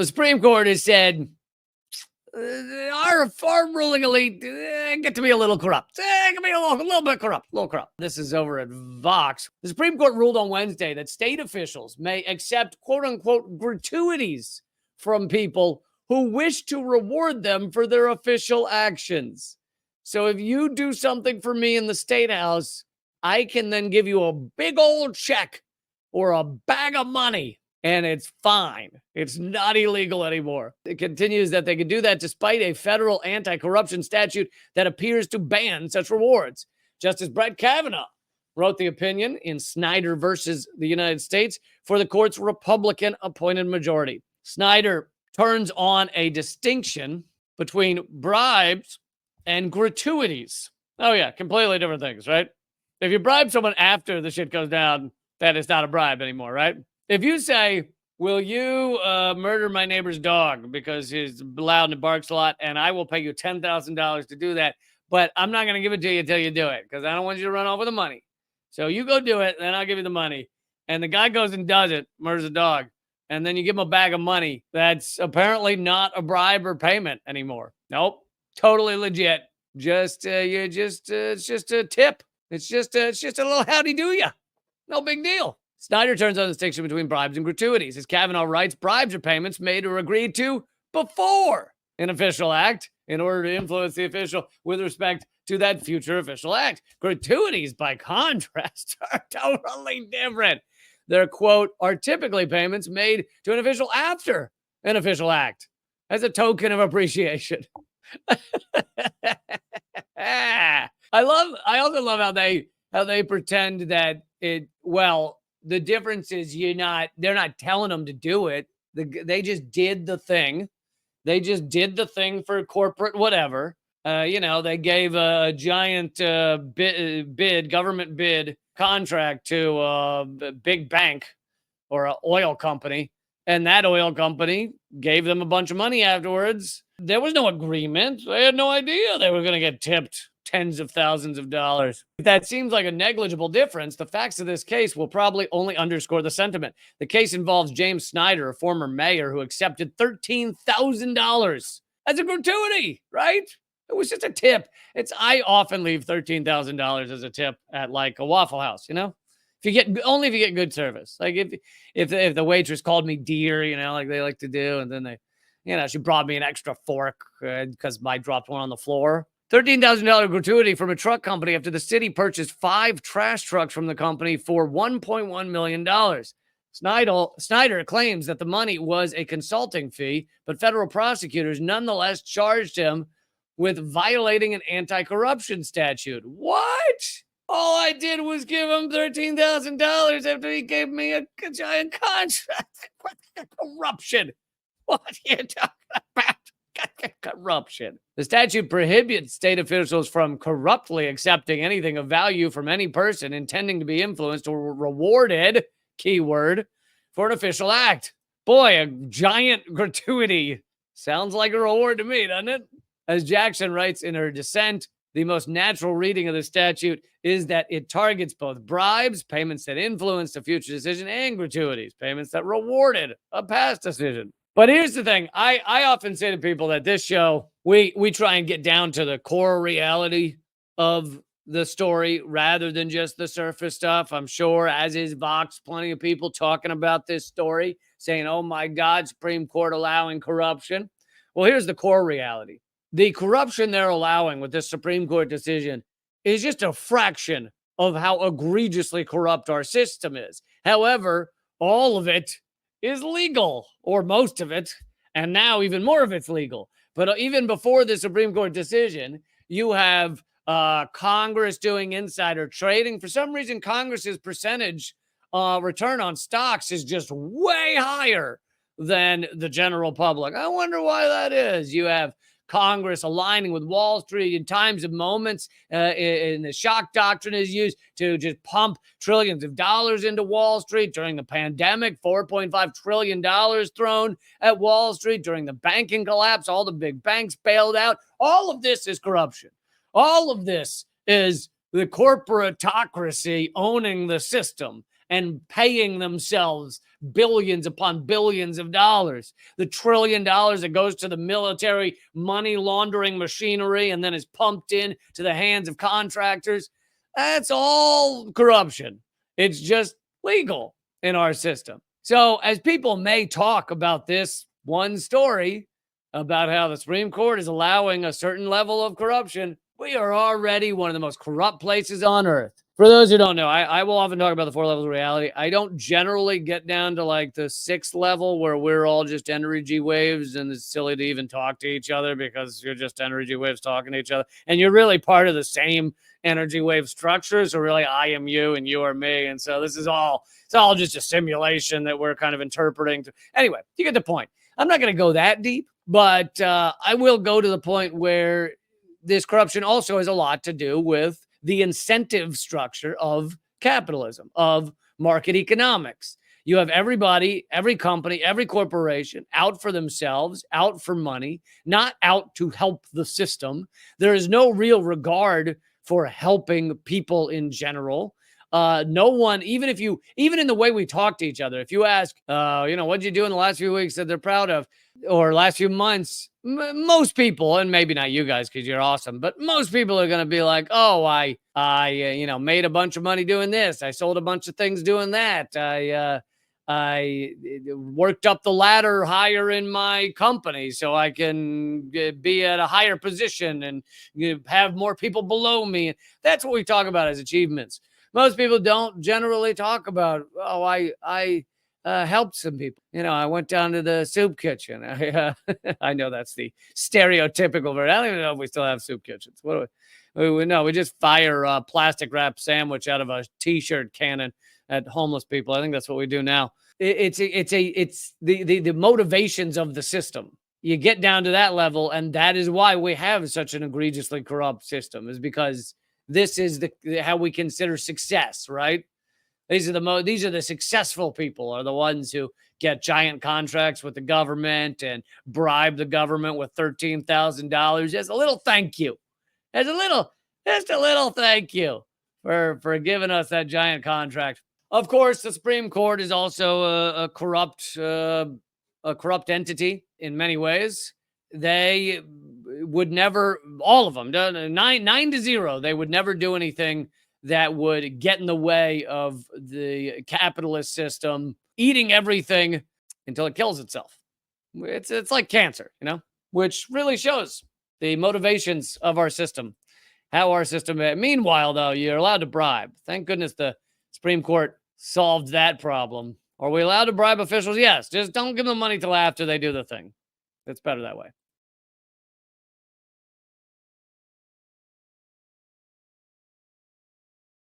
The Supreme Court has said our ruling elite get to be a little corrupt. Can be a little bit corrupt, a little corrupt. This is over at Vox. The Supreme Court ruled on Wednesday that state officials may accept quote unquote gratuities from people who wish to reward them for their official actions. So if you do something for me in the state house, I can then give you a big old check or a bag of money. And it's fine. It's not illegal anymore. It continues that they can do that despite a federal anti-corruption statute that appears to ban such rewards. Justice Brett Kavanaugh wrote the opinion in Snyder versus the United States for the court's Republican-appointed majority. Snyder turns on a distinction between bribes and gratuities. Oh yeah, completely different things, right? If you bribe someone after the shit goes down, that is not a bribe anymore, right? If you say, will you murder my neighbor's dog because he's loud and barks a lot, and I will pay you $10,000 to do that, but I'm not going to give it to you until you do it because I don't want you to run off with the money. So you go do it, then I'll give you the money. And the guy goes and does it, murders a dog, and then you give him a bag of money. That's apparently not a bribe or payment anymore. Nope, totally legit. It's just a tip. It's just a little howdy do ya. No big deal. Snyder turns on the distinction between bribes and gratuities. As Kavanaugh writes, bribes are payments made or agreed to before an official act in order to influence the official with respect to that future official act. Gratuities, by contrast, are totally different. Their, quote, are typically payments made to an official after an official act as a token of appreciation. I also love how they pretend that the difference is they're not telling them to do it. They just did the thing. They just did the thing for corporate whatever. They gave a giant government bid contract to a big bank or an oil company. And that oil company gave them a bunch of money afterwards. There was no agreement. They had no idea they were going to get tipped tens of thousands of dollars. If that seems like a negligible difference, the facts of this case will probably only underscore the sentiment. The case involves James Snyder, a former mayor who accepted $13,000 as a gratuity, right? It was just a tip. I often leave $13,000 as a tip at like a Waffle House, if you get good service. Like if the waitress called me dear, like they like to do, and then she brought me an extra fork because I dropped one on the floor. $13,000 gratuity from a truck company after the city purchased 5 trash trucks from the company for $1.1 million. Snyder claims that the money was a consulting fee, but federal prosecutors nonetheless charged him with violating an anti-corruption statute. What? All I did was give him $13,000 after he gave me a giant contract. What corruption? What are you talking about? Corruption. The statute prohibits state officials from corruptly accepting anything of value from any person intending to be influenced or rewarded, keyword, for an official act. Boy, a giant gratuity sounds like a reward to me, doesn't it? As Jackson writes in her dissent, the most natural reading of the statute is that it targets both bribes, payments that influenced a future decision, and gratuities, payments that rewarded a past decision. But here's the thing. I often say to people that this show, we try and get down to the core reality of the story rather than just the surface stuff. I'm sure, as is Vox, plenty of people talking about this story, saying, oh my God, Supreme Court allowing corruption. Well, here's the core reality. The corruption they're allowing with this Supreme Court decision is just a fraction of how egregiously corrupt our system is. However, all of it is legal, or most of it, and now even more of it's legal. But even before the Supreme Court decision, you have Congress doing insider trading. For some reason, Congress's percentage return on stocks is just way higher than the general public. I wonder why that is. You have Congress aligning with Wall Street in times of moments, and the shock doctrine is used to just pump trillions of dollars into Wall Street. During the pandemic, $4.5 trillion thrown at Wall Street. During the banking collapse, all the big banks bailed out. All of this is corruption. All of this is the corporatocracy owning the system and paying themselves billions upon billions of dollars. The $1 trillion that goes to the military money laundering machinery and then is pumped in to the hands of contractors. That's all corruption. It's just legal in our system. So, as people may talk about this one story about how the Supreme Court is allowing a certain level of corruption, we are already one of the most corrupt places on earth. For those who don't know, I will often talk about the 4 levels of reality. I don't generally get down to like the 6th level where we're all just energy waves and it's silly to even talk to each other because you're just energy waves talking to each other. And you're really part of the same energy wave structure. So really I am you and you are me. And so this is all, it's all just a simulation that we're kind of interpreting. Anyway, you get the point. I'm not going to go that deep, but I will go to the point where this corruption also has a lot to do with the incentive structure of capitalism, of market economics. You have everybody, every company, every corporation out for themselves, out for money, not out to help the system. There is no real regard for helping people in general. No one, even in the way we talk to each other, if you ask, what'd you do in the last few weeks that they're proud of, or last few months, most people, and maybe not you guys because you're awesome, but most people are going to be like, oh, I made a bunch of money doing this. I sold a bunch of things doing that. I worked up the ladder higher in my company so I can be at a higher position and have more people below me. That's what we talk about as achievements. Most people don't generally talk about, oh, I helped some people. I went down to the soup kitchen. I know that's the stereotypical version. I don't even know if we still have soup kitchens. What do we know? We just fire a plastic wrap sandwich out of a T-shirt cannon at homeless people. I think that's what we do now. It's the motivations of the system. You get down to that level, and that is why we have such an egregiously corrupt system, is because this is how we consider success, right? These are the successful people are the ones who get giant contracts with the government and bribe the government with $13,000 as a little thank you, just a little thank you for giving us that giant contract. Of course, the Supreme Court is also a corrupt entity in many ways. They would never, all of them, 9-0, they would never do anything that would get in the way of the capitalist system eating everything until it kills itself. It's like cancer, which really shows the motivations of our system, how our system. Meanwhile, though, you're allowed to bribe. Thank goodness the Supreme Court solved that problem. Are we allowed to bribe officials? Yes. Just don't give them money till after they do the thing. It's better that way.